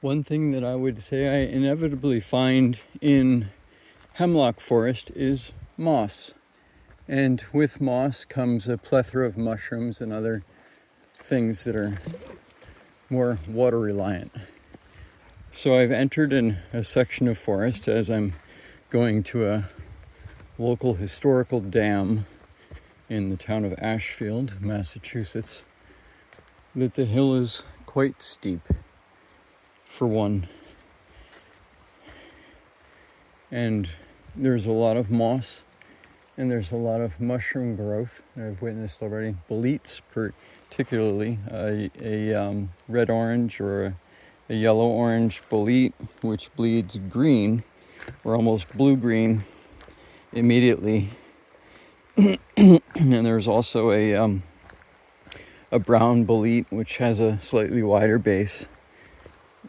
One thing that I would say I inevitably find in hemlock forest is moss. And with moss comes a plethora of mushrooms and other things that are more water reliant. So I've entered in a section of forest as I'm going to a local historical dam in the town of Ashfield, Massachusetts, that the hill is quite steep, for one. And there's a lot of moss and there's a lot of mushroom growth that I've witnessed already. Boletes, particularly a red-orange or a yellow-orange bolete, which bleeds green or almost blue-green immediately. And there's also a brown bolete, which has a slightly wider base,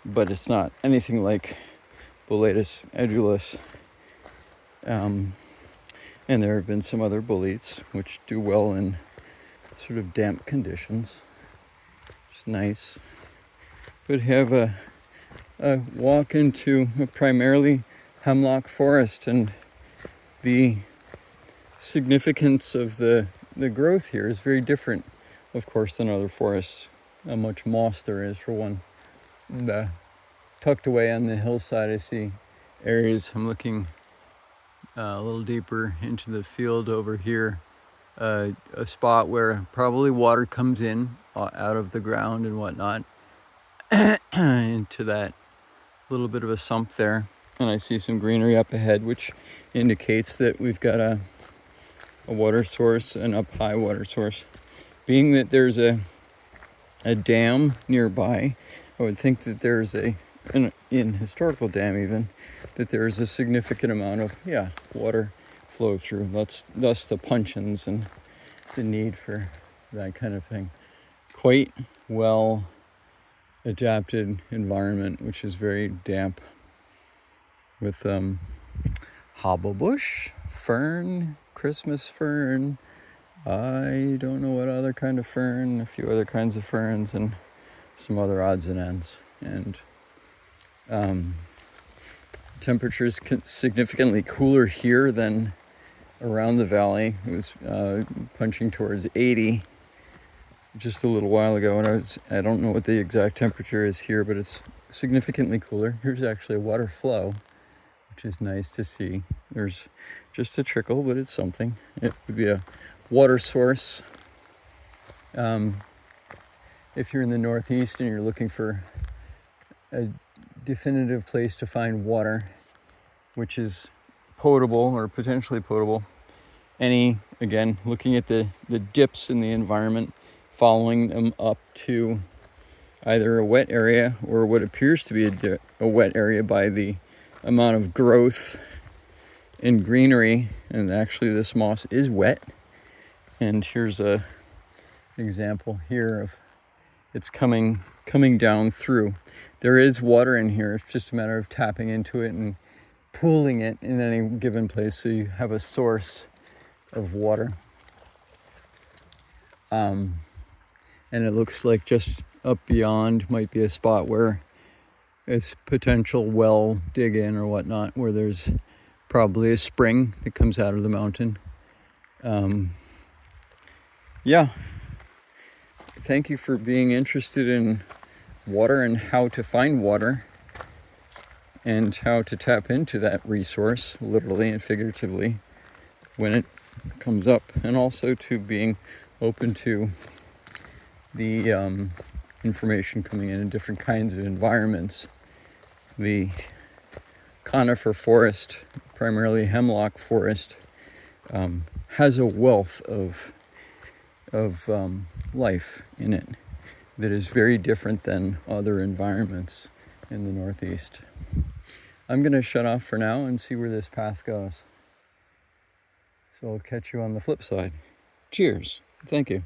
but it's not anything like Boletus edulis. And there have been some other boletes which do well in sort of damp conditions. It's nice. But have a walk into a primarily hemlock forest, and the significance of the growth here is very different, of course, than other forests. How much moss there is, for one. And, tucked away on the hillside, I see areas. I'm looking a little deeper into the field over here, a spot where probably water comes in out of the ground and whatnot into that little bit of a sump there. And I see some greenery up ahead, which indicates that we've got a water source, an up high water source. Being that there's a dam nearby, I would think that there's in historical dam even, that there is a significant amount of water flow through. Thus the puncheons and the need for that kind of thing. Quite well adapted environment, which is very damp, with hobblebush, fern, Christmas fern, I don't know what other kind of fern, a few other kinds of ferns, and some other odds and ends. And temperatures significantly cooler here than around the valley. It was punching towards 80 just a little while ago, and I don't know what the exact temperature is here, but it's significantly cooler. Here's actually a water flow, which is nice to see. There's just a trickle, but it's something. It would be a water source. If you're in the Northeast and you're looking for a definitive place to find water, which is potable or potentially potable, again, looking at the dips in the environment, following them up to either a wet area or what appears to be a wet area by the amount of growth and greenery. And actually this moss is wet. And here's an example here of it's coming down through. There is water in here. It's just a matter of tapping into it and pooling it in any given place so you have a source of water. And it looks like just up beyond might be a spot where it's potential well dig in or whatnot, where there's probably a spring that comes out of the mountain. Thank you for being interested in water and how to find water and how to tap into that resource, literally and figuratively, when it comes up, and also to being open to the information coming in different kinds of environments. The conifer forest, primarily hemlock forest, has a wealth of life in it that is very different than other environments in the Northeast. I'm going to shut off for now and see where this path goes. So I'll catch you on the flip side. Cheers. Thank you.